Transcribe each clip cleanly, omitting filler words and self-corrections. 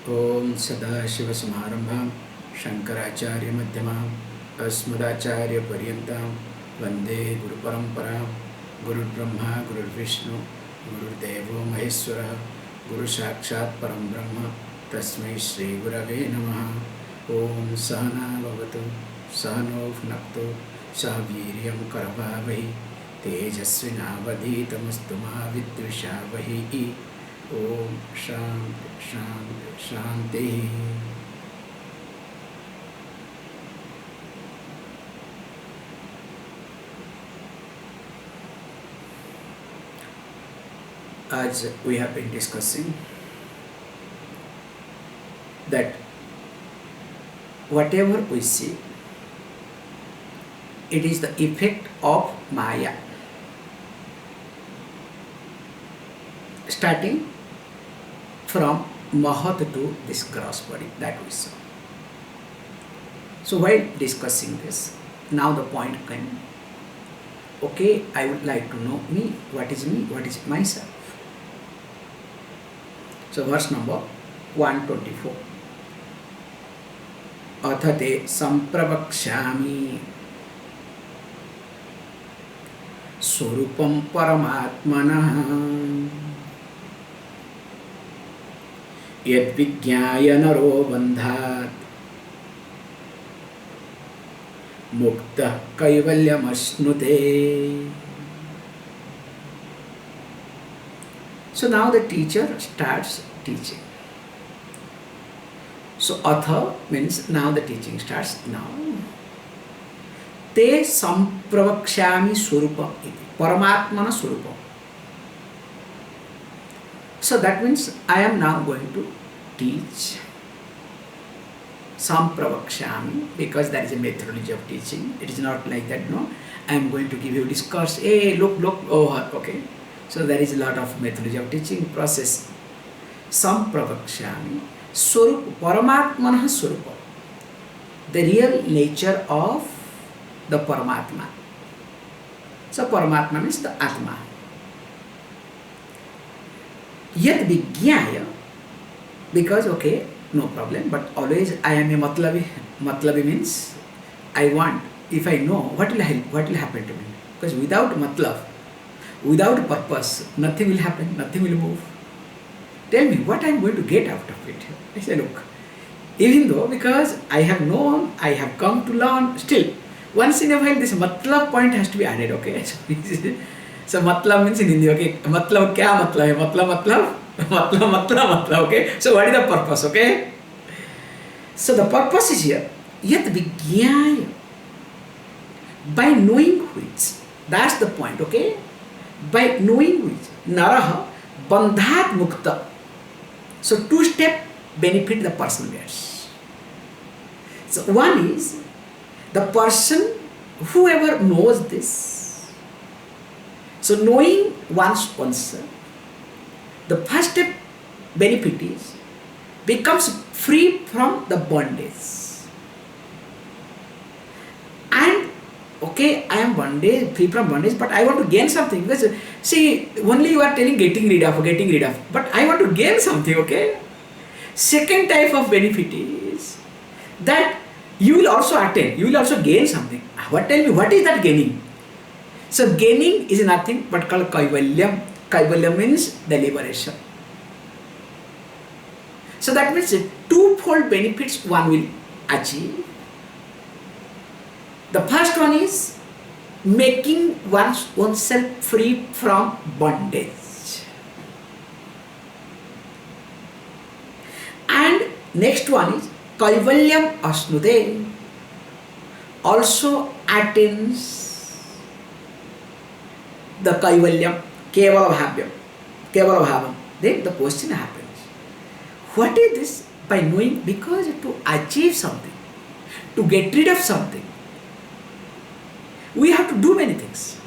Om Sadashivasamarambham Shankaracharya Madhyamam Asmadacharya Paryantam Vande Guru Paramparam Guru Brahma Guru Vishnu Guru Devo Maheswara Guru Sakshat Param Brahma Tasmai Shri Gurave Namaha. Om Sahana Bhavatu Sahano Bhunaktu Sahaviryam Karavavahi Tejasvinavadhitamastu ma Vidvishavahi. Om Shanti Shanti Shanti. As we have been discussing that whatever we see, it is the effect of Maya, starting from Mahat to this gross body that we saw. So while discussing this, now the point came, okay, I would like to know me, what is myself. So verse number 124. Athate sampravakshami Swarupam Paramatmanah Yad Vijnaya Naro Bandhat Mukta Kaivalyam Asnute. So now the teacher starts teaching. So atha means now the teaching starts now. Te sampravakshami swarupa iti. Paramatmana swarupa. So that means I am now going to teach sampravakshami, because that is a methodology of teaching. It is not like that, no. I am going to give you discourse. Hey, look, oh, okay. So there is a lot of methodology of teaching process. Sampravakshami swarupa, Paramatmana swarupa. The real nature of the Paramatma. So Paramatma means the Atma. Yad Vijnaya, because okay, no problem, but always I am a matlabi. Matlabi means I want, if I know, what will happen to me? Because without matlab, without purpose, nothing will happen, nothing will move. Tell me what I am going to get out of it. I say, look, even though because I have known, I have come to learn, still, once in a while this matlab point has to be added, okay? So matlab means in Hindi, okay? Matlab kya matlab hai? Matlab, okay? So what is the purpose, okay? So the purpose is here, yat vijnaya, by knowing which, that's the point, okay? By knowing which, naraha bandhat mukta. So two-step benefit the person gets. So one is, the person, whoever knows this, so knowing oneself, the first step benefit is, becomes free from the bondage. And okay, I am free from bondage, but I want to gain something. Because see, only you are telling getting rid of, but I want to gain something, okay? Second type of benefit is that you will also attain, you will also gain something. Tell me, what is that gaining? So gaining is nothing but called kaivalyam. Kaivalyam means the liberation. So that means twofold benefits one will achieve. The first one is making oneself free from bondage. And next one is kaivalyam asnude, also attains the kaivalyam, kevalavabhavam. Then the question happens, what is this? By knowing, because to achieve something, to get rid of something, we have to do many things.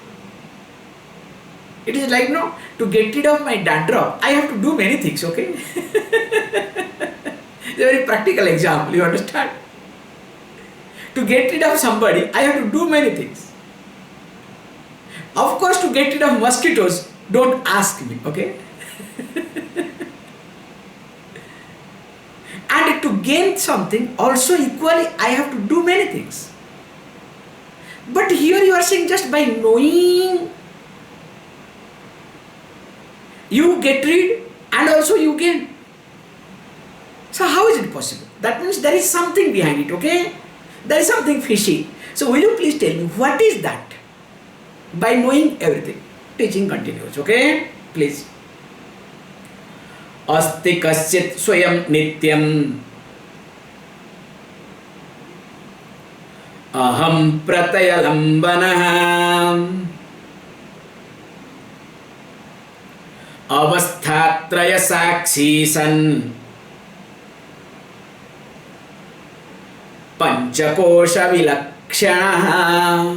It is like, no, to get rid of my dandruff, I have to do many things, okay? It's a very practical example, you understand? To get rid of somebody, I have to do many things. Of course, to get rid of mosquitoes, don't ask me, okay? And to gain something, also equally, I have to do many things. But here you are saying just by knowing, you get rid and also you gain. So how is it possible? That means there is something behind it, okay? There is something fishy. So will you please tell me what is that? By knowing everything. Teaching continues, okay? Please. Asti kasyit swayam nityam aham pratayalambanaha avasthatraya sakshi san panchakosha vilakshana.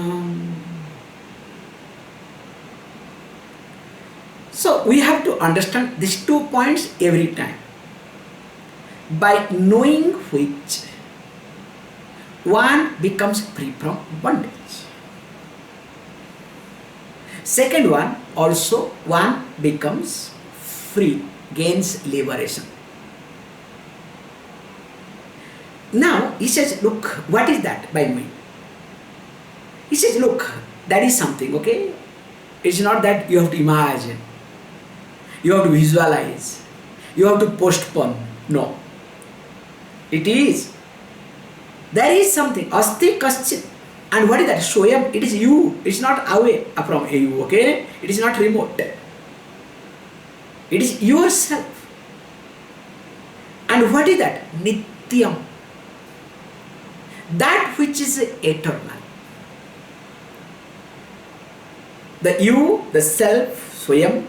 So we have to understand these 2 points every time. By knowing which, one becomes free from bondage. Second one, also one becomes free, gains liberation. Now he says, look, what is that by knowing? He says, look, that is something, okay? It's not that you have to imagine, you have to visualize, you have to postpone. No. It is. There is something. Asti kaschit. And what is that? Soyam. It is you. It's not away from you, okay? It is not remote. It is yourself. And what is that? Nityam. That which is eternal. The you, the self, Swayam,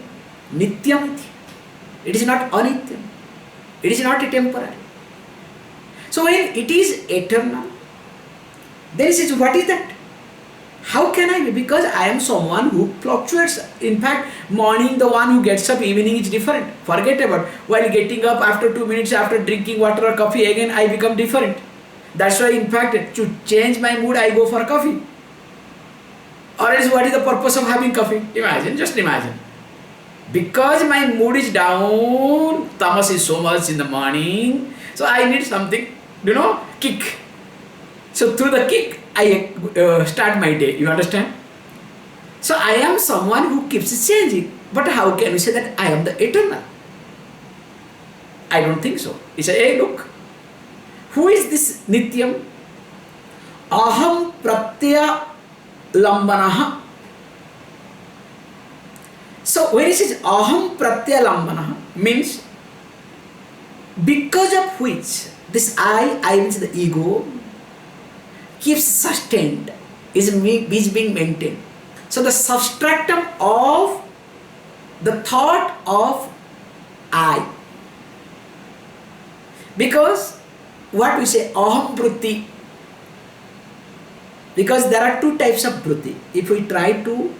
Nityam. It is not Anityam. It is not temporary. So when it is eternal, then he says, what is that? How can I be? Because I am someone who fluctuates. In fact, morning the one who gets up, evening is different. Forget about while getting up after 2 minutes, after drinking water or coffee, again I become different. That's why in fact to change my mood I go for coffee. Or else what is the purpose of having coffee? Imagine, just imagine. Because my mood is down, tamas is so much in the morning, so I need something, kick. So through the kick, I start my day, you understand? So I am someone who keeps changing. But how can we say that I am the eternal? I don't think so. He said, hey look, who is this Nityam? Aham pratyaya lambanaha. So when he says aham pratyaya lambanaha, means because of which this I means the ego, keeps sustained, is being maintained. So the substratum of the thought of I. Because what we say, aham vritti. Because there are two types of vritti. If we try to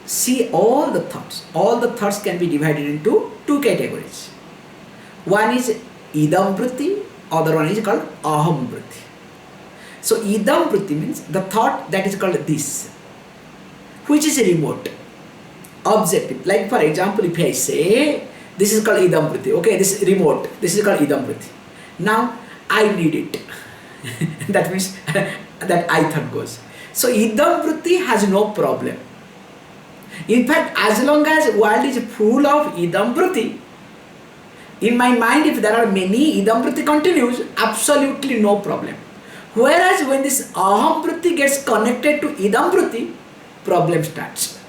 see all the thoughts can be divided into two categories. One is idam vritti, other one is called aham vritti. So idam vritti means the thought that is called this, which is remote, objective. Like for example, if I say this is called idam vritti, okay, this is remote, this is called idam vritti. Now I need it. That means that I thought goes. So idam vritti has no problem. In fact, as long as world is full of idam vritti, in my mind if there are many idam vritti continues, absolutely no problem. Whereas when this aham vritti gets connected to idam vritti, problem starts.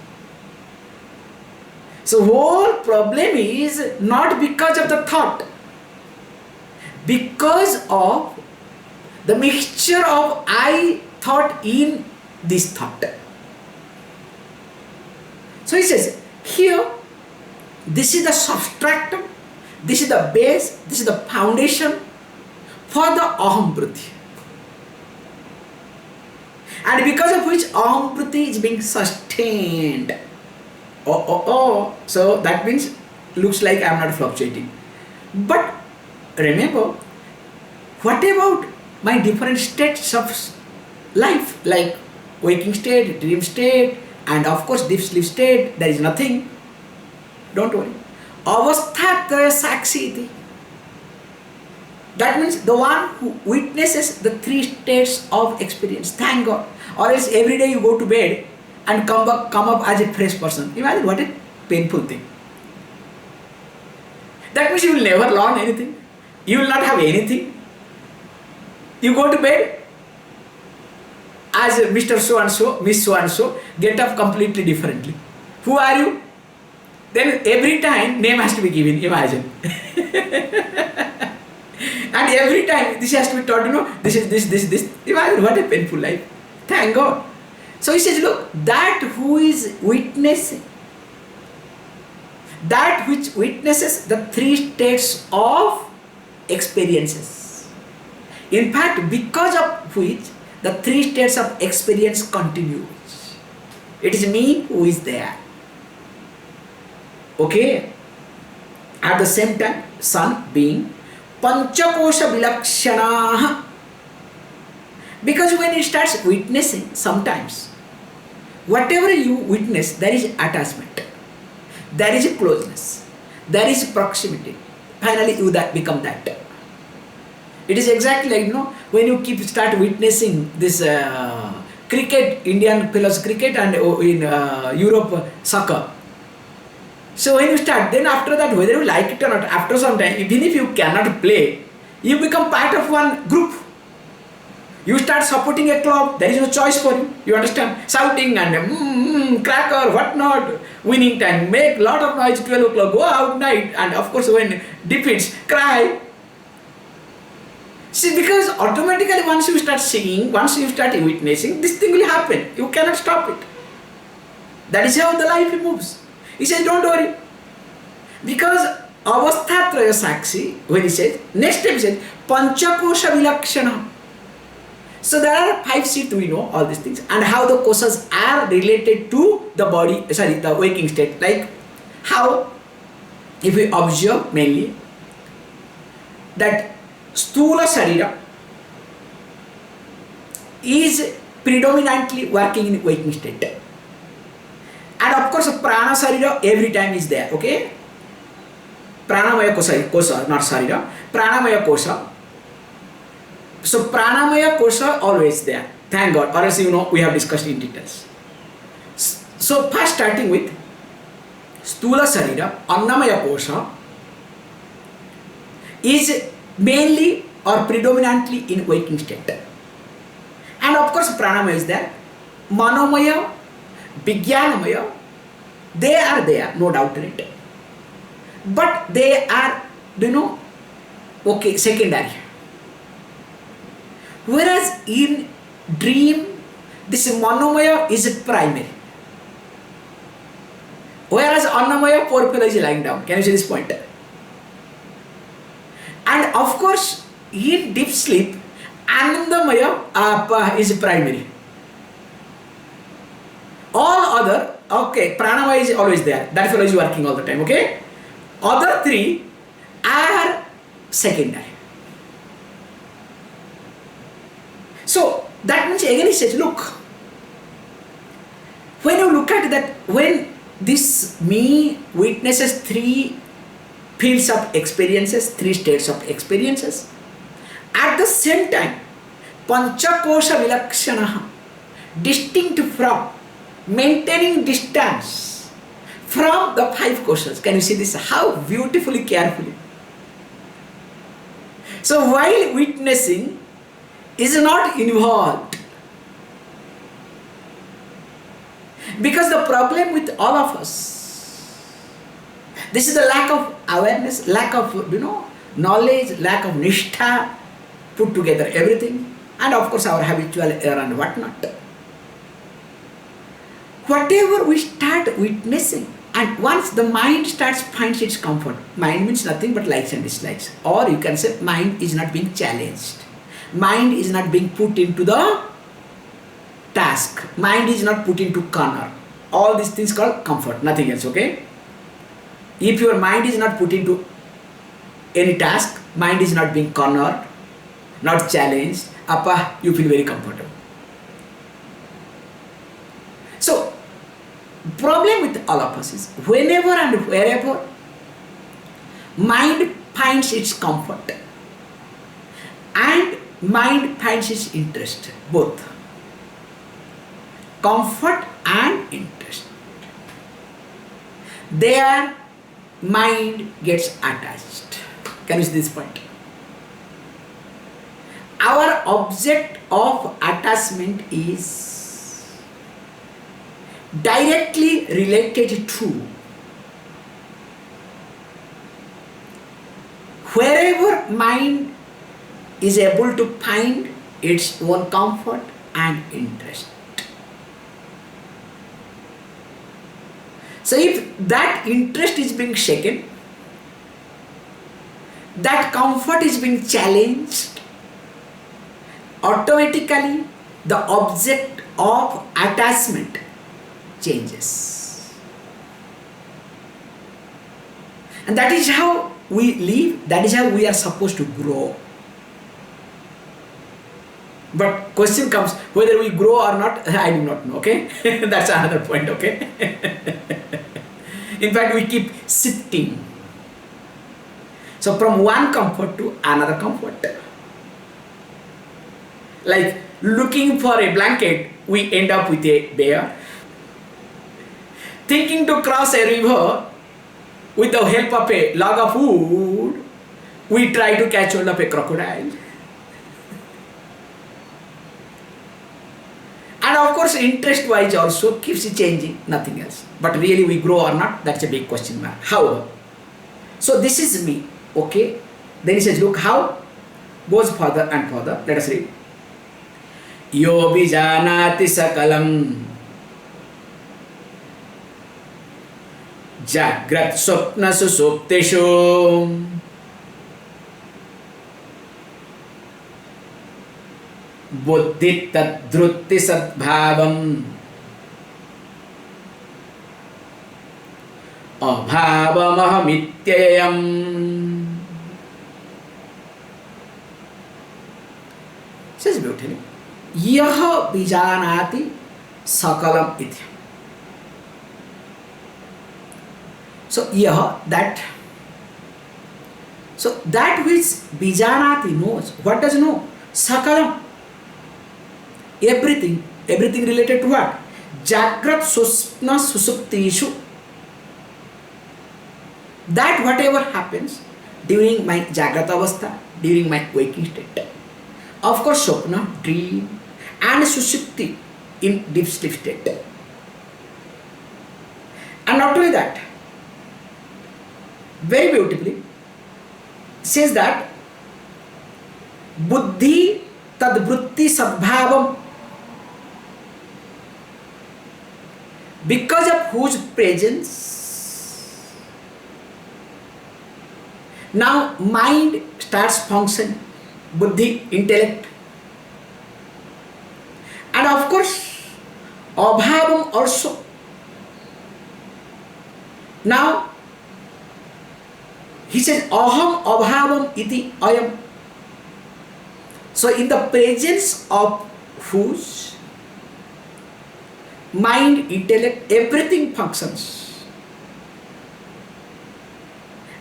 So whole problem is not because of the thought, because of the mixture of I thought in this thought. So he says, here, this is the substratum, this is the base, this is the foundation for the aham vritti. And because of which aham vritti is being sustained. So that means, looks like I am not fluctuating. But remember, what about my different states of life, like waking state, dream state, and of course deep sleep state? There is nothing. Don't worry. Avasthatraya sakshi iti. That means the one who witnesses the three states of experience. Thank God. Or else every day you go to bed and come up as a fresh person. Imagine what a painful thing. That means you will never learn anything. You will not have anything. You go to bed as Mr. So and so, Miss so and so, get up completely differently. Who are you? Then every time name has to be given. Imagine. And every time this has to be taught, this is this. Imagine what a painful life. Thank God. So he says, look, that who is witnessing, that which witnesses the three states of experiences. In fact, because of which the three states of experience continues. It is me who is there. Okay? At the same time, sun being Panchakosha Vilakshana. Because when it starts witnessing, sometimes, whatever you witness, there is attachment, there is closeness, there is proximity. Finally, you that become that. It is exactly like, when you start witnessing this cricket, Indian fellows cricket, and in Europe, soccer. So when you start, then after that, whether you like it or not, after some time, even if you cannot play, you become part of one group. You start supporting a club, there is no choice for you. You understand? Shouting and cracker, whatnot, winning time, make lot of noise, 12 o'clock, go out night, and of course when defeats, cry. See, because automatically once you start seeing, once you start witnessing, this thing will happen. You cannot stop it. That is how the life moves. He says, don't worry. Because avasthatraya sakshi, when he says, next step he says, panchakosha vilakshana. So there are 5 seats, we know all these things, and how the koshas are related to the body, the waking state. Like how, if we observe mainly, that stula sarira is predominantly working in waking state. And of course, prana sarira every time is there, okay? Pranamaya kosha, not sarira, pranamaya kosha. So pranamaya kosha always there. Thank God, or else we have discussed in details. So first starting with stula sarira, annamaya kosha is mainly or predominantly in waking state. And of course pranamaya is there. Manomaya, Vijnanamaya, they are there, no doubt in it. But they are, okay, secondary. Whereas in dream, this Manomaya is primary. Whereas Annamaya, poor fellow is lying down. Can you see this point? And of course, in deep sleep, Anandamaya is primary. All other, okay, pranamaya is always there. That fellow is working all the time, okay? Other 3 are secondary. So that means again he says, look, when you look at that, when this me witnesses 3 fields of experiences, 3 states of experiences, at the same time, panchakosha vilakshana, distinct from, maintaining distance from the 5 koshas. Can you see this? How beautifully, carefully. So while witnessing is not involved. Because the problem with all of us, this is the lack of awareness, lack of knowledge, lack of nishtha, put together everything, and of course our habitual error and whatnot. Whatever we start witnessing, and once the mind finds its comfort, mind means nothing but likes and dislikes, or you can say mind is not being challenged, mind is not being put into the task, mind is not put into corner. All these things called comfort, nothing else, okay? If your mind is not put into any task, mind is not being cornered, not challenged, you feel very comfortable. So, problem with all of us is, whenever and wherever mind finds its comfort, mind finds its interest, both comfort and interest. There, mind gets attached. Can you see this point? Our object of attachment is directly related to wherever mind is able to find its own comfort and interest. So if that interest is being shaken, that comfort is being challenged, automatically the object of attachment changes. And that is how we live, that is how we are supposed to grow. But question comes, whether we grow or not, I do not know, okay? That's another point, okay? In fact, we keep shifting. So from one comfort to another comfort. Like looking for a blanket, we end up with a bear. Thinking to cross a river with the help of a log of wood, we try to catch hold of a crocodile. And of course, interest-wise also keeps changing, nothing else. But really we grow or not, that's a big question mark. However, so this is me, okay? Then he says, look how goes further and further. Let us read. Yo bijanati sakalam jagrat swapna susuptishu buddhi tadrutti sadbhavam abhavam ahamityayam. Says beautifully. Yah bijanati sakalam iti. So yah, that. So that which bijanati knows. What does know? Sakalam. Everything. Everything related to what? Jagrat susupna susuptishu. That whatever happens during my Jagrat avastha, during my waking state. Of course, Swapna, dream, and Sushupti in deep sleep state. And not only that, very beautifully says that Buddhi tadvrutti sadbhavam, because of whose presence now mind starts functioning. Buddhi, intellect, and of course abhavam also. Now he says aham abhavam iti ayam. So in the presence of whose mind, intellect, everything functions,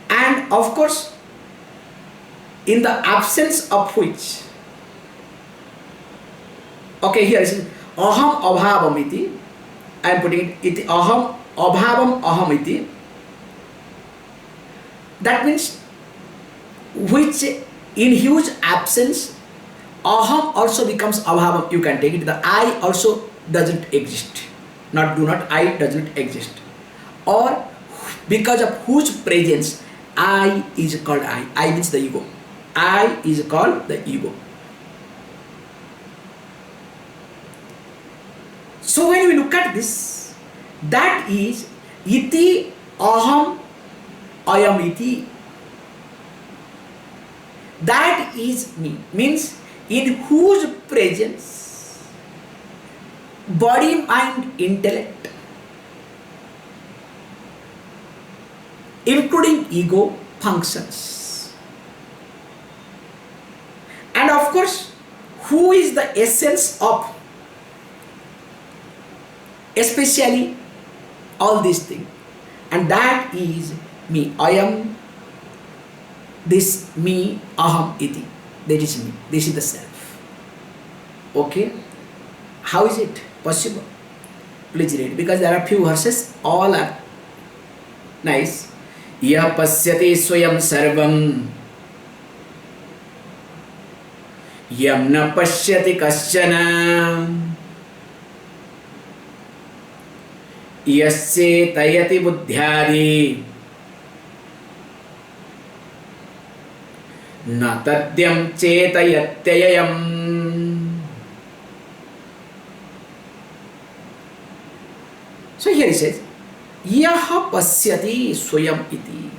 and of course in the absence of which, okay, here it says aham abhavam iti, I am putting it iti aham abhavam aham iti. That means which in huge absence aham also becomes abhavam. You can take it, the I also doesn't exist. Not do not, I doesn't exist. Or because of whose presence I is called I. I means the ego. I is called the ego. So when we look at this, that is iti aham ayam iti. That is me. Means in whose presence body, mind, intellect, including ego, functions. And of course, who is the essence of especially all these things? And that is me. I am this me, aham iti. That is me. This is the self. Okay, how is it possible? Please read, because there are few verses, all are nice. Yah pasyati swayam sarvam yam na pasyati kaschana yasye tayati buddhyadi na tadyam chetayatyayam. So here he says, Yaha pasyati swayam iti.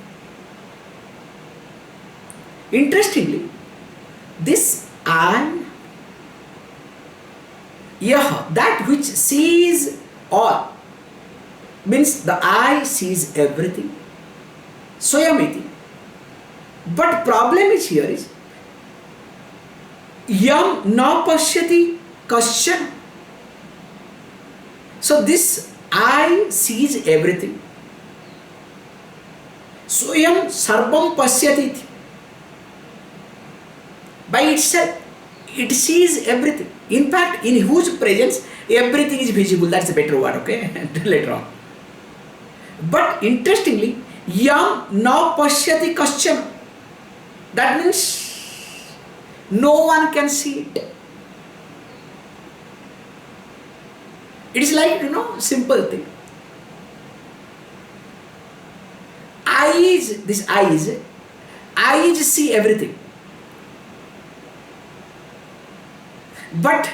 Interestingly, this I, Yaha, that which sees all, means the I sees everything. Swayam iti. But problem is here is, Yam na pasyati kaschana. So this I sees everything. Swayam sarvam pasyati. By itself, it sees everything. In fact, in whose presence everything is visible. That's a better word, okay? Later on. But interestingly, yam na pasyati kaschana. That means no one can see it. It is like, simple thing. Eyes see everything. But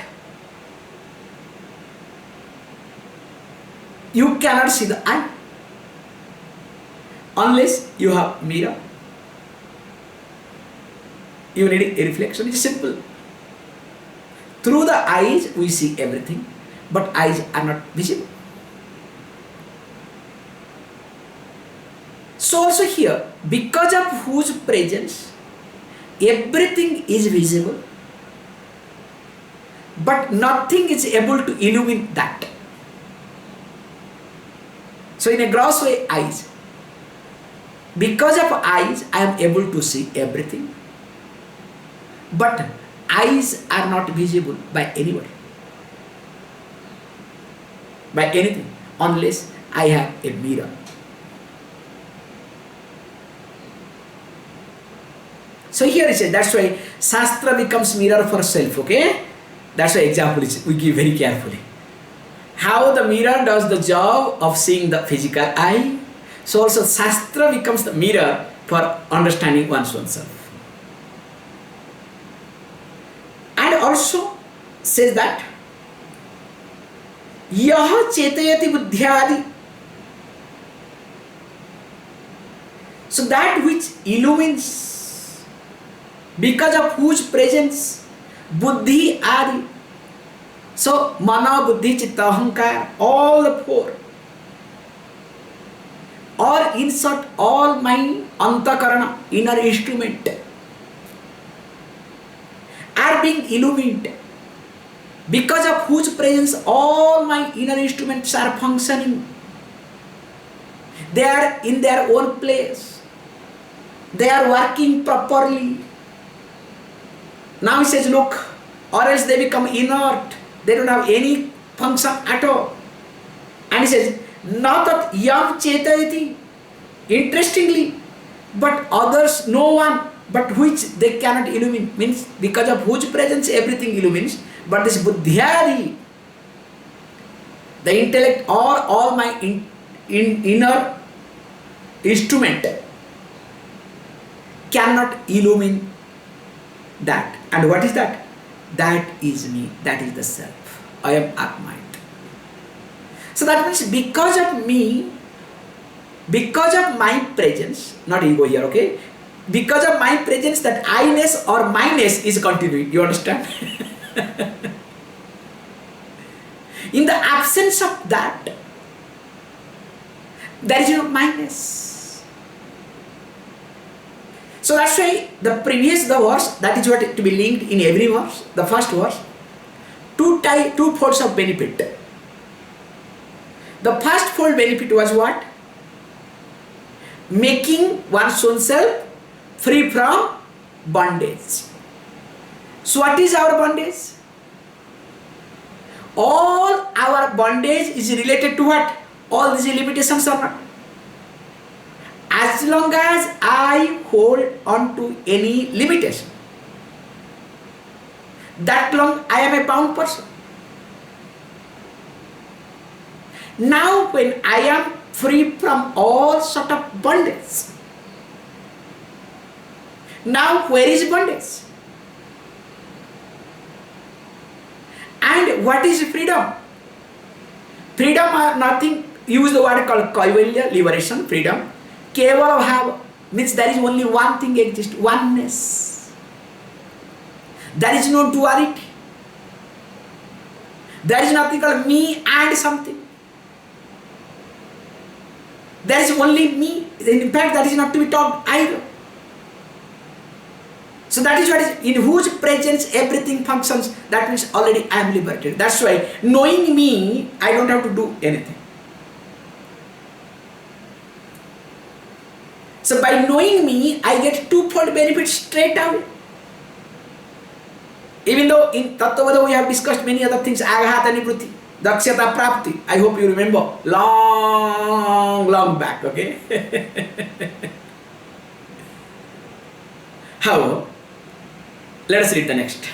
you cannot see the eye unless you have mirror. You need a reflection. It's simple. Through the eyes we see everything, but eyes are not visible. So also here, because of whose presence everything is visible, but nothing is able to illumine that. So in a gross way, eyes. Because of eyes, I am able to see everything. But eyes are not visible by anybody, by anything, unless I have a mirror. So here it says, that's why Shastra becomes mirror for self, okay? That's why example we give very carefully. How the mirror does the job of seeing the physical eye, so also Shastra becomes the mirror for understanding oneself. And also says that Yaha chetayati buddhyadi. So that which illumines, because of whose presence buddhi adi. So mana, buddhi, chitta, ahankara, all the four, or in short all my antakarana, inner instrument, are being illumined, because of whose presence all my inner instruments are functioning. They are in their own place. They are working properly. Now he says, look, or else they become inert. They don't have any function at all. And he says, not that yam chetayati. Interestingly, but others, no one, but which they cannot illumine, means because of whose presence everything illumines, but this buddhyadi, the intellect, or all my inner instrument cannot illumine that. And what is that? That is me, that is the self. I am Atma. So that means because of me, because of my presence, not ego here, okay? Because of my presence, that I-ness or my-ness is continuing. You understand? In the absence of that, there is no my-ness. So that's why the verse, that is what to be linked in every verse. The first verse, two folds of benefit. The first fold benefit was what? Making one's own self free from bondage. So what is our bondage? All our bondage is related to what? All these limitations are not. As long as I hold on to any limitation, that long I am a bound person. Now when I am free from all sort of bondage, now where is bondage? And what is freedom? Freedom are nothing, use the word called kaivalya, liberation, freedom. Kevala bhava means there is only one thing exists, oneness. There is no duality. There is nothing called me and something. There is only me. In fact, that is not to be talked either. So that is what is, in whose presence everything functions, that means already I am liberated. That's why knowing me, I don't have to do anything. So by knowing me, I get twofold benefits straight away. Even though in Tattvada we have discussed many other things, Aghata Nivrutti, Dakshata Prapti, I hope you remember, long back, okay? However, let us read the next.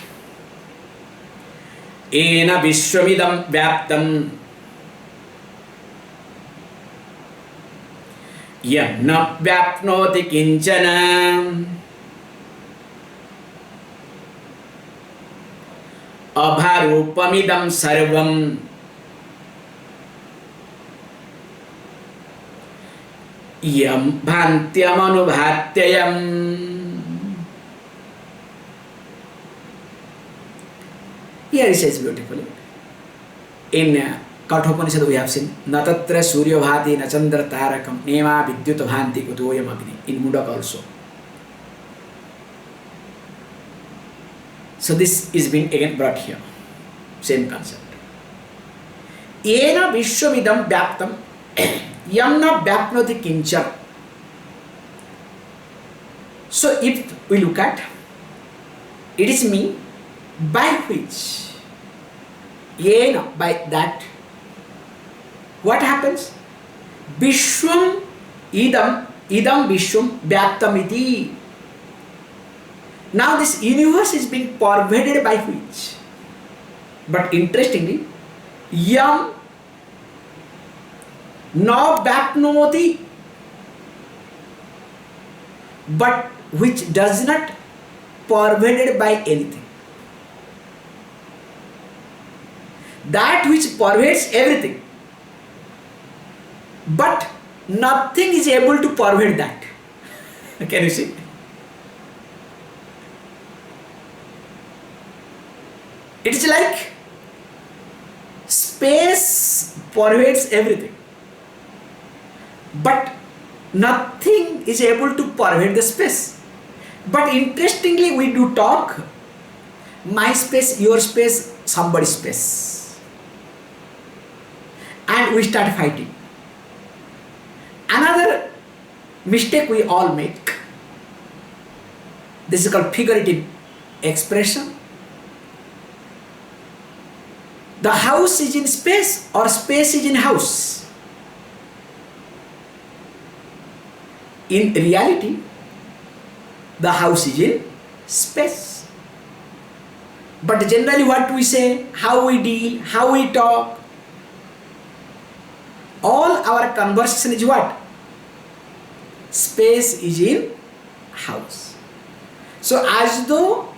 Ena Vishwamidam Vyaptam Yam na Vyapnoti Kinchana Abharupamidam Sarvam Yam Bhantyam Anubhatyayam. Here he says beautifully. In Kathopanishad we have seen Natatra Surya Bhati Nachandra Tarakam Nema Vidyuta Bhanti Kutoyam Agni in Mudak also. So this is being again brought here. Same concept. Ena Vishwamidam Vyaptam Yamna Vyapnoti Kincha. So if we look at, it is me by which, Yena, by that, what happens? Vishwam idam Vishwam Vyaptamiti. Now this universe is being pervaded by which? But interestingly, Yam na Vyapnoti, but which does not pervaded by anything. That which pervades everything, but nothing is able to pervade that. Can you see? It is like space pervades everything, but nothing is able to pervade the space. But interestingly, we do talk my space, your space, somebody's space. And we start fighting. Another mistake we all make. This is called figurative expression. The house is in space or space is in house. In reality, the house is in space. But generally what we say, how we deal, how we talk, all our conversation is what? Space is in house. So as though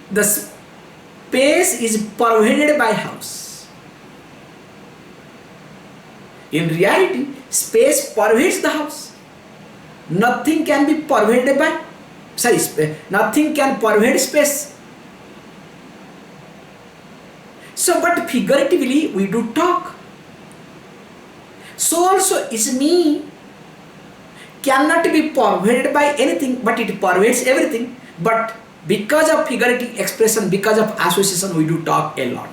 the space is pervaded by house. In reality, space pervades the house. Nothing can be pervaded by, nothing can pervade space. So, but figuratively we do talk. So also is me cannot be pervaded by anything, but it pervades everything. But because of figurative expression, because of association, we do talk a lot.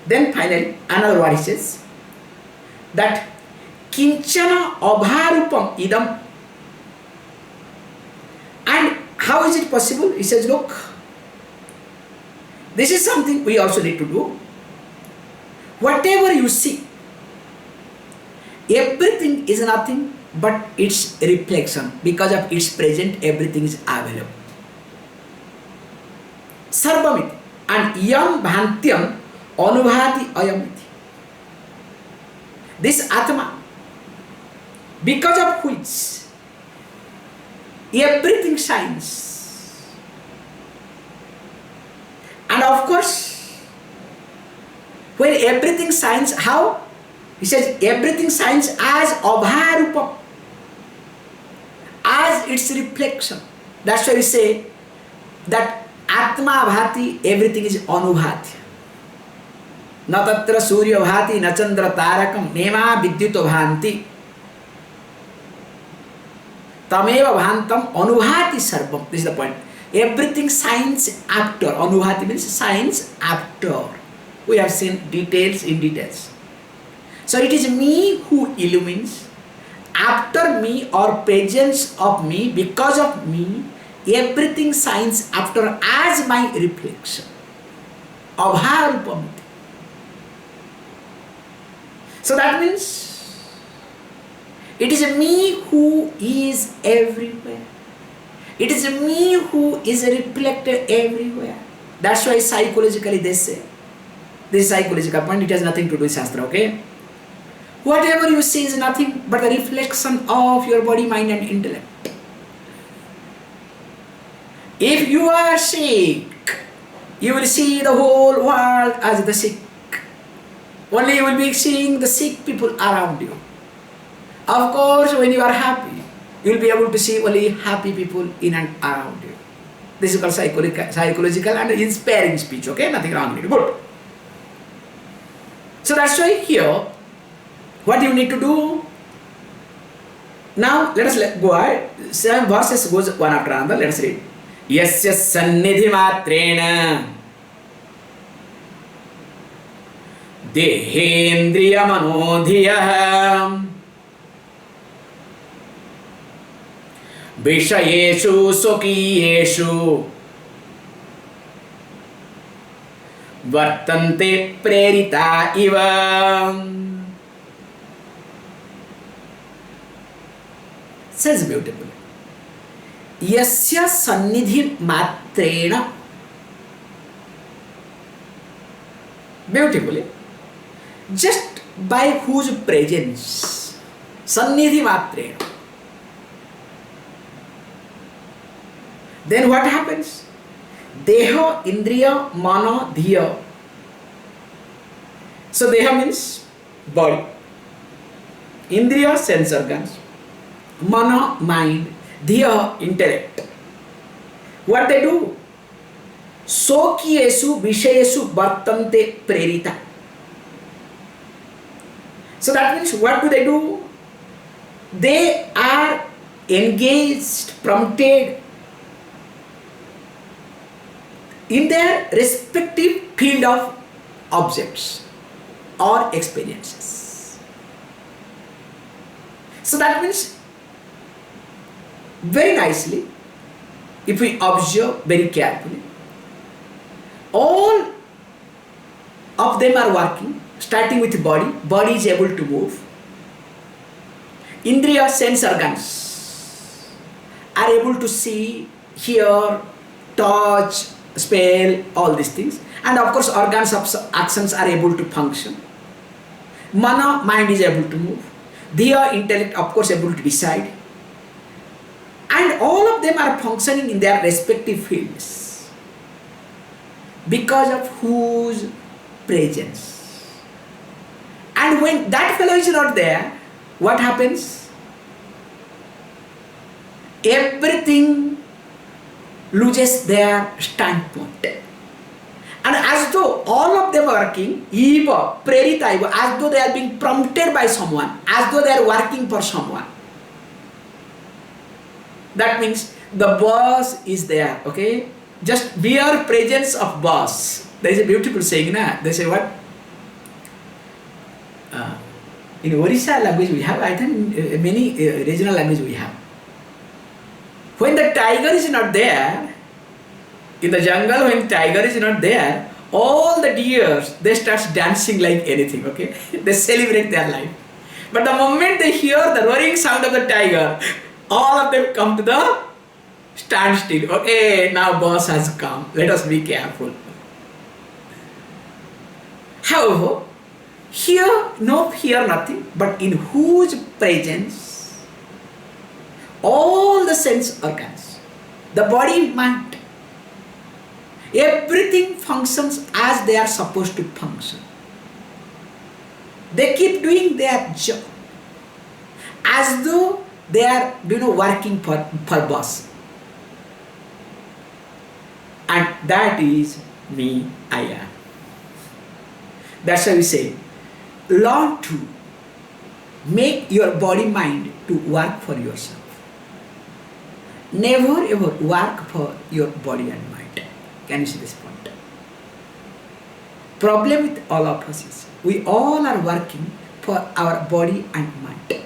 Then finally, another word he says that Kinchana Abharupam Idam. And how is it possible? He says, look, This is something we also need to do. Whatever you see, everything is nothing but its reflection. Because of its present, everything is available. Sarvamiti and yam bhantyam anubhati ayamiti. This Atma, because of which everything shines. And of course, when everything shines, how? He says everything shines as abharupa, as its reflection. That's why we say that Atma bhati, everything is anubhati. Na tatra surya bhati, na chandra tarakam, nema vidyuto bhanti. Tameva bhantam anubhati sarvam. This is the point. Everything shines after. Anubhati means shines after. We have seen details in details. So it is me who illumines. After me or presence of me, because of me, everything shines after as my reflection. Abharupamati. So that means it is me who is everywhere. It is me who is reflected everywhere. That's why psychologically they say, this psychological point, it has nothing to do with Shastra, okay? Whatever you see is nothing but the reflection of your body, mind and intellect. If you are sick, you will see the whole world as the sick. Only you will be seeing the sick people around you. Of course, when you are happy, you will be able to see only happy people in and around you. This is called psychological and inspiring speech, okay? Nothing wrong with it. Good. So that's why here, what you need to do? Now, let us go ahead. 7 verses goes one after another. Let us read. Yasya sannidhi matrena dehendriya manodhiyah vishayeshu sukiyeshu vartante prerita iva. Says beautifully. Yasya sannidhi matrena. Beautifully. Just by whose presence. Sannidhi matrena. Then what happens? Deha, indriya, mana, dhiya. So deha means body. Indriya, sense organs. Mana, mind. Dhiya, intellect. What they do? Sokyesu vishayesu vartante prerita. So that means what do they do? They are engaged, prompted in their respective field of objects or experiences. So that means very nicely, if we observe very carefully, all of them are working, starting with the body. Body is able to move. Indriya, sense organs are able to see, hear, touch, smell, all these things. And of course, organs of actions are able to function. Mana, mind is able to move. Dhiya, intellect, of course, able to decide. And all of them are functioning in their respective fields. Because of whose presence. And when that fellow is not there, what happens? Everything loses their standpoint. And as though all of them are working, eva, prerita eva, as though they are being prompted by someone, as though they are working for someone. That means the boss is there, okay? Just mere presence of boss. There is a beautiful saying, na? They say what? In Orissa language we have, I think many regional language we have. When the tiger is not there, In the jungle, when tiger is not there, all the deers, they start dancing like anything, okay? They celebrate their life. But the moment they hear the roaring sound of the tiger, all of them come to the standstill. Okay, now boss has come. Let us be careful. However, here, no fear, nothing, but in whose presence all the sense organs, the body, mind, everything functions as they are supposed to function. They keep doing their job as though they are, working for boss. And that is me, I am. That's why we say, learn to make your body mind to work for yourself. Never ever work for your body and mind. Can you see this point? Problem with all of us is, we all are working for our body and mind.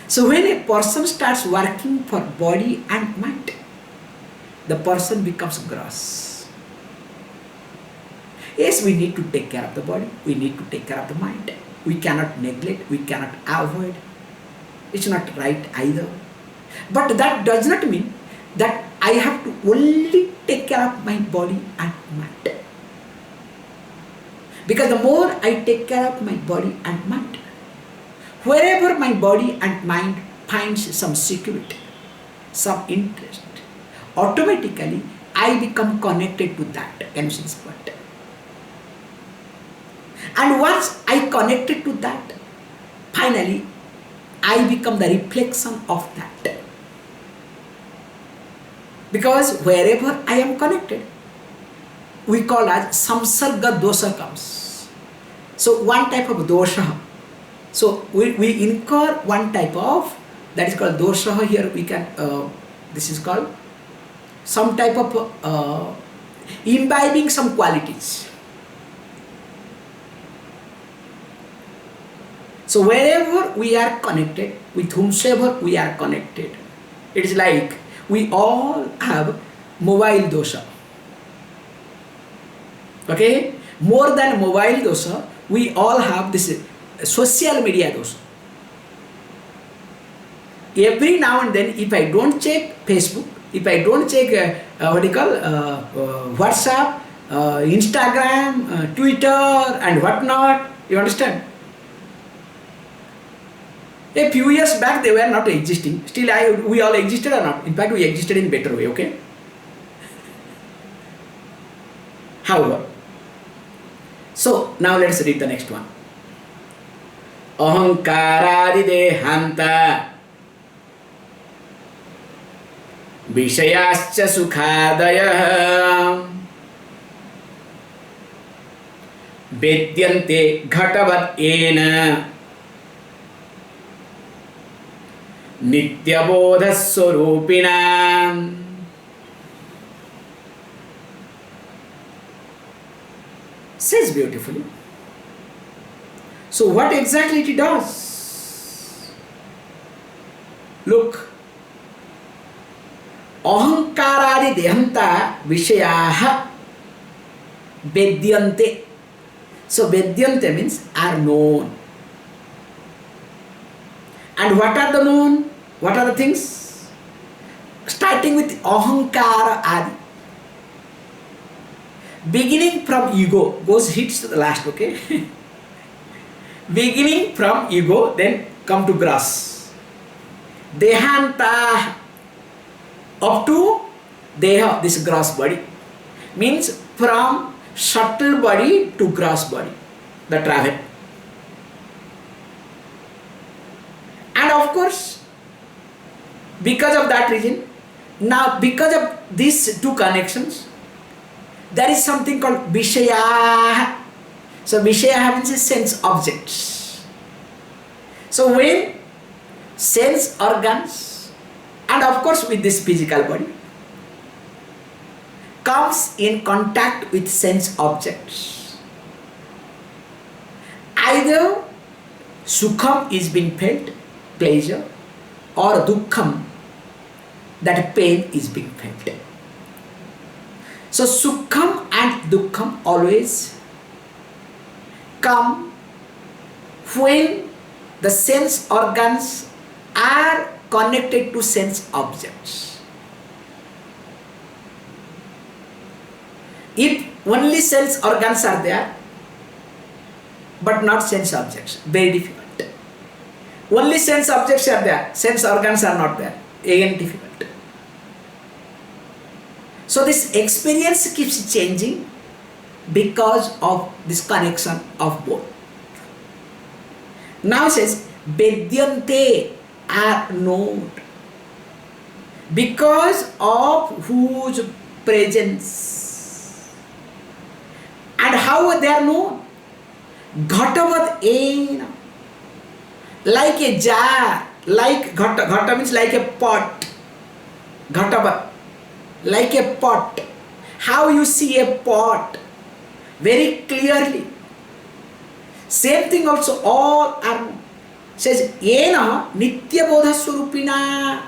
So when a person starts working for body and mind, the person becomes gross. Yes, we need to take care of the body, we need to take care of the mind. We cannot neglect, we cannot avoid. It's not right either. But that does not mean that I have to only take care of my body and mind. Because the more I take care of my body and mind, wherever my body and mind finds some security, some interest, automatically I become connected to that. Can you see this point? And once I connected to that, finally I become the reflection of that. Because wherever I am connected, we call as samsarga dosha comes. So one type of dosha. So we incur one type of, that is called dosha. Here we can, this is called some type of imbibing some qualities. So wherever we are connected, with whomsoever we are connected, it is like we all have mobile dosha. Okay? More than mobile dosha, we all have this social media dosha. Every now and then, if I don't check Facebook, if I don't check WhatsApp, Instagram, Twitter and whatnot, you understand? A few years back they were not existing. Still we all existed or not? In fact, we existed in better way, okay? However, so now let's read the next one. Ahankaradi dehanta vishayascha sukhadaya vedyante ghatavat ena nityabodha swarupina. Says beautifully. So what exactly it does? Look. Ahankaradi dehanta vishayaha vedyante. So vedyante means are known. And what are the known? What are the things? Starting with ahankara adi. Beginning from ego, hits to the last, okay? Beginning from ego, then come to grass. Dehanta, up to deha, this gross body. Means from subtle body to gross body, the travel. And of course, because of that reason, now because of these two connections, there is something called Vishaya. So Vishaya means sense objects. So when sense organs and of course with this physical body comes in contact with sense objects, either sukham is being felt, pleasure, or dukkham, that pain is being felt. So Sukham and Dukkham always come when the sense organs are connected to sense objects. If only sense organs are there, but not sense objects, very difficult. Only sense objects are there, sense organs are not there, again difficult. So this experience keeps changing because of this connection of both. Now it says, Vedyante are known because of whose presence. And how they are known? Ghatavad ena. Like a jar, like ghata means like a pot. Ghatavad, like a pot. How you see a pot? Very clearly. Same thing also, all are known. Says, Yena Nitya Bodha Swarupina.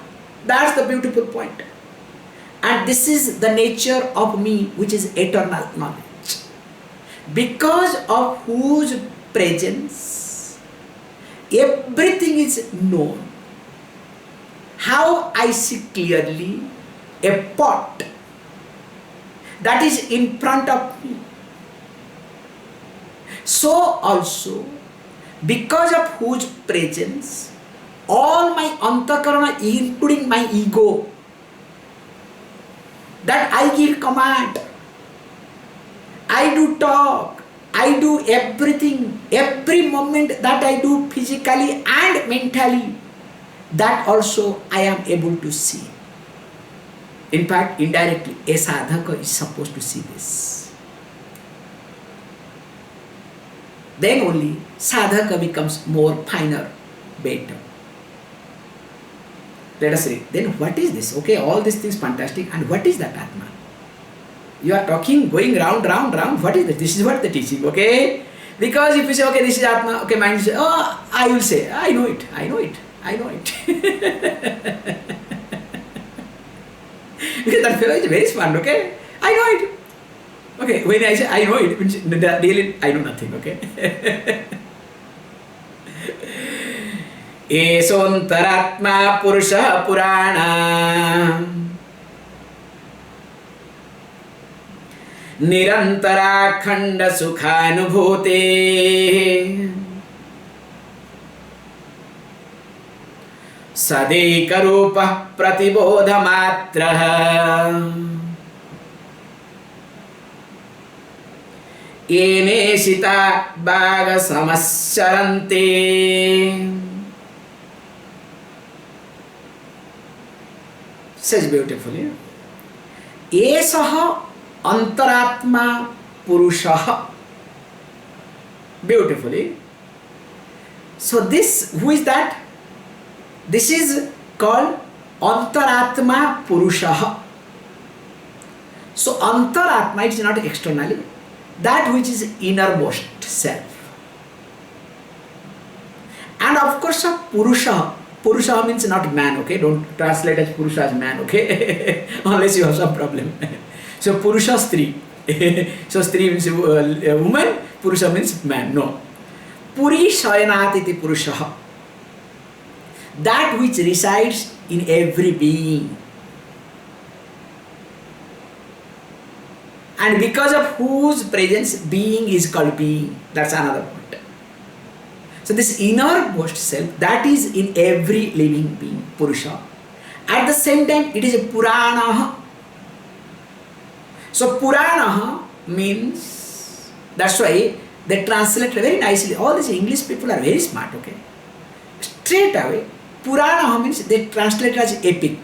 That's the beautiful point. And this is the nature of me, which is eternal knowledge. Because of whose presence everything is known. How I see clearly a pot that is in front of me. So also, because of whose presence all my antakarana, including my ego, that I give command, I do talk, I do everything, every moment that I do physically and mentally, that also I am able to see. In fact, indirectly, a sadhaka is supposed to see this. Then only sadhaka becomes more finer, better. Let us read. Then what is this? Okay, all these things fantastic. And what is that Atma? You are talking, going round. What is this? This is what the teaching, okay? Because if you say, okay, this is Atma, okay, mind says, oh, I will say, I know it. Because that fellow is very smart, okay? I know it. Okay, when I say I know it, means really I know nothing, okay? Esontaratma Purusha Purana Nirantara Khanda Sukhanubhute Sadekarupa Pratibodha Matra Ene Sita Baga Samasarante. Says beautifully, Esaha Antaratma Purushaha. Beautifully. So this, who is that? This is called Antaratma Purushaha. So Antaratma is not externally, that which is innermost self. And of course Purusha. Purusha means not man, okay? Don't translate as Purusha as man, okay? Unless you have some problem. So Purusha Stri. So Stri means a woman, Purusha means man. No. Puri Shayanatiti Purusha. That which resides in every being. And because of whose presence being is called being. That's another point. So this innermost self, that is in every living being, Purusha. At the same time, it is a Purana. So Purana means, that's why they translate very nicely. All these English people are very smart, okay? Straight away, Purana means they translate as epic.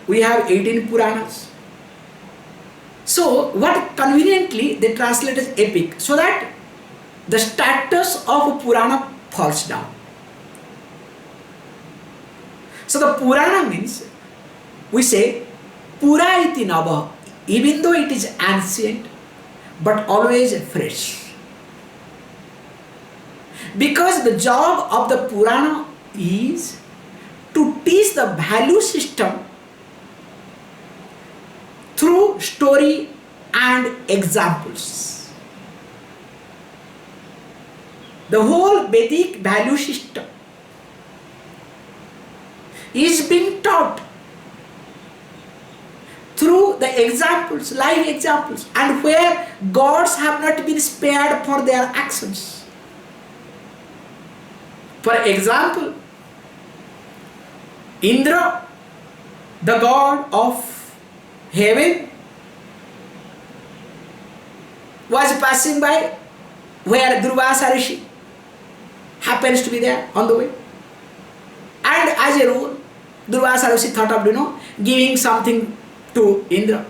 We have 18 Puranas. So what conveniently they translate as epic, so that the status of Purana falls down. So the Purana means, we say, Pura iti nava, even though it is ancient, but always fresh. Because the job of the Purana is to teach teach the value system through story and examples. The whole Vedic value system is being taught through the examples, live examples, and where gods have not been spared for their actions. For example, Indra, the god of heaven, was passing by where Durvasa Rishi happens to be there on the way. And as a rule, Durvasa Rishi thought of, giving something to Indra.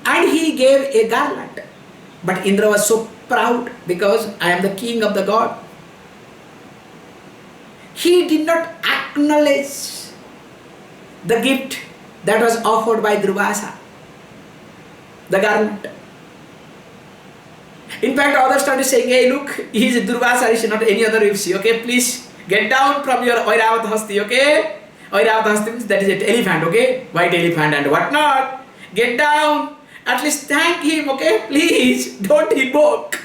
And he gave a garland. But Indra was so proud because I am the king of the god. He did not acknowledge the gift that was offered by Durvasa, the garland. In fact, others started saying, hey, look, he is Durvasa Rishi, not any other Rishi. Okay, please get down from your Oiravat Hasti, okay? Oiravat Hasti means that is an elephant, okay? White elephant and whatnot. Get down. At least thank him, okay? Please, don't invoke.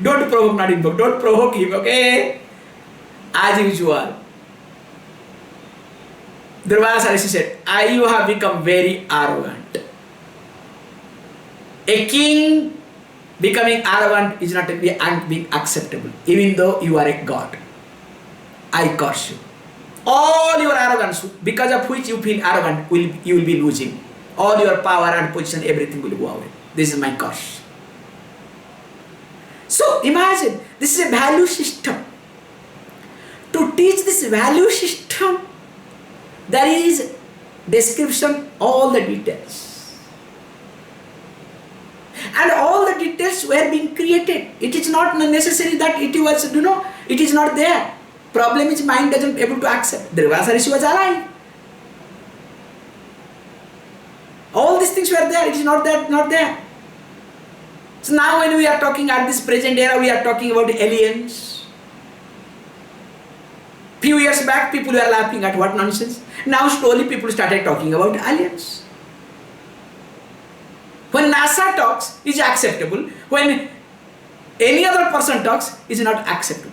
Don't provoke, not invoke. Don't provoke him, okay? As usual. Durvasa Rishi said, you have become very arrogant. A king becoming arrogant is not being acceptable, even though you are a god. I curse you. All your arrogance, because of which you feel arrogant, you will be losing. All your power and position, everything will go away. This is my curse. So imagine, this is a value system. To teach this value system, there is description, all the details. And all the details were being created. It is not necessary that it was, it is not there. Problem is mind doesn't able to accept. Durvasa Rishi was alive. All these things were there. It is not there. So now when we are talking at this present era, we are talking about aliens. Few years back, people were laughing at what nonsense. Now slowly people started talking about aliens. When NASA talks, it is acceptable. When any other person talks, it is not acceptable.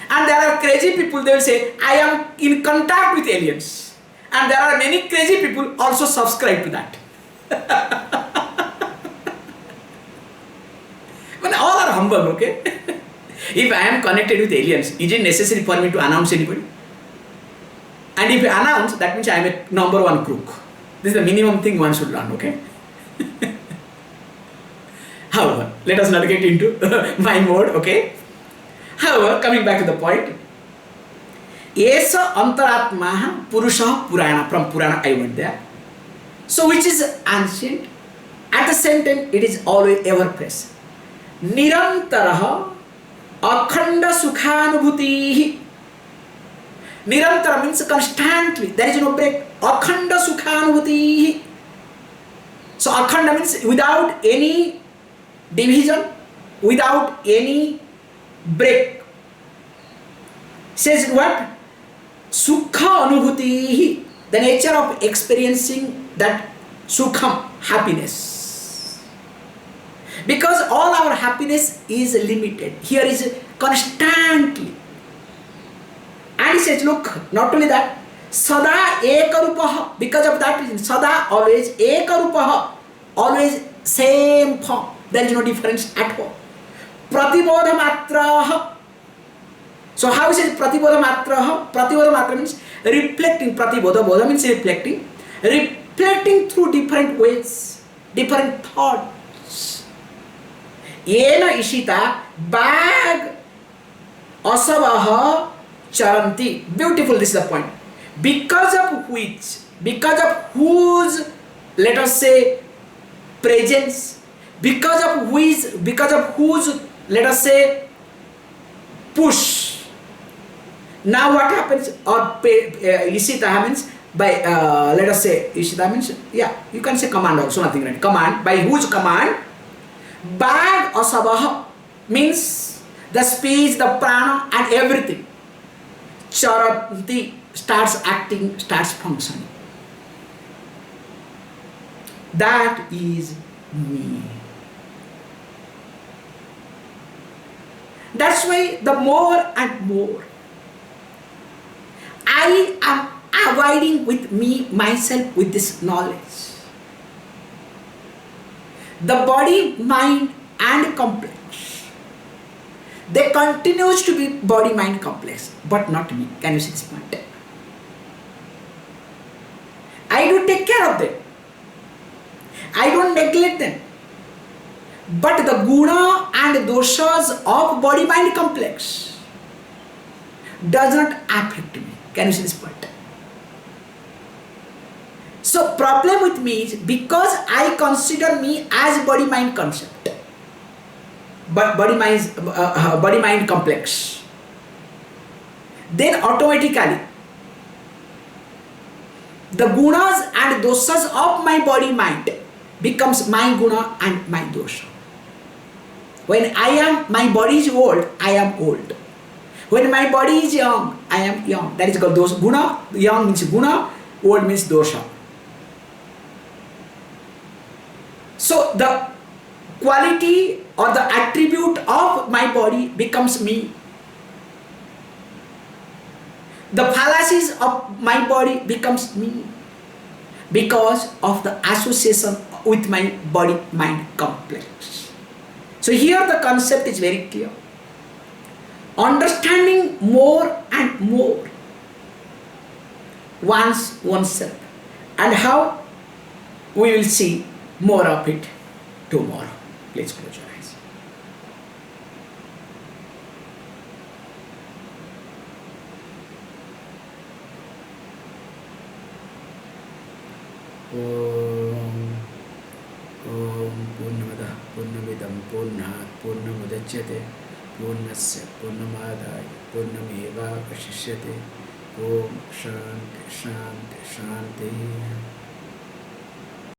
And there are crazy people, they will say, I am in contact with aliens. And there are many crazy people also subscribe to that. But all are humble, okay? If I am connected with aliens, is it necessary for me to announce anybody? And if I announce, that means I am a number one crook. This is the minimum thing one should learn, okay? However, let us not get into my mode, okay? However, coming back to the point, Esa Antaratma Purusha Purana, from Purana I went there. So which is ancient, at the same time it is always ever present. Nirantaraha Akhanda Sukhanubhuti. Nirantara means constantly, there is no break. Akhanda Sukhanubhuti. So Akhanda means without any division, without any break. Says what? Sukha Anubhuti, the nature of experiencing that Sukham, happiness. Because all our happiness is limited. Here is constantly. And he says, look, not only that, Sada Ekarupaha, because of that reason, Sada always Ekarupaha, always same form. There is no difference at all. Pratibodha Matraha. So how is it Pratibodha Matraha? Pratibodha Matra means reflecting. Pratibodha, Bodha means reflecting. Reflecting through different ways, different thoughts. Yena Ishita Bag Asavaha Charanti. Beautiful, this is the point. Because of whose, let us say, presence, because of whose, let us say, push. Now what happens? Or Ishita means by, let us say, Ishita means, yeah, you can say command also, nothing right. Command, by whose command? Bag Asabaha means the speech, the prana and everything. charanti, starts acting, starts functioning. That is me. That's why the more and more I am abiding with me, myself, with this knowledge. The body, mind and complex, they continues to be body, mind, complex, but not me. Can you see this point? I do take care of them. I don't neglect them. But the guna and doshas of body, mind, complex does not affect me. Can you see this point? So problem with me is because I consider me as body mind concept, but body mind complex, then automatically the gunas and doshas of my body mind becomes my guna and my dosha. When my body is old, I am old. When my body is young, I am young. That is called dosha. Guna, young means guna, old means dosha. So the quality or the attribute of my body becomes me. The fallacies of my body becomes me because of the association with my body-mind complex. So here the concept is very clear. Understanding more and more oneself, and how we will see more of it tomorrow. Please close your eyes. Om Purnamada Purnamidam Purnat Purnamudachyate Purnasya Purnamadaya Purnameva Vashishyate. Om Shanti Shanti Shanti.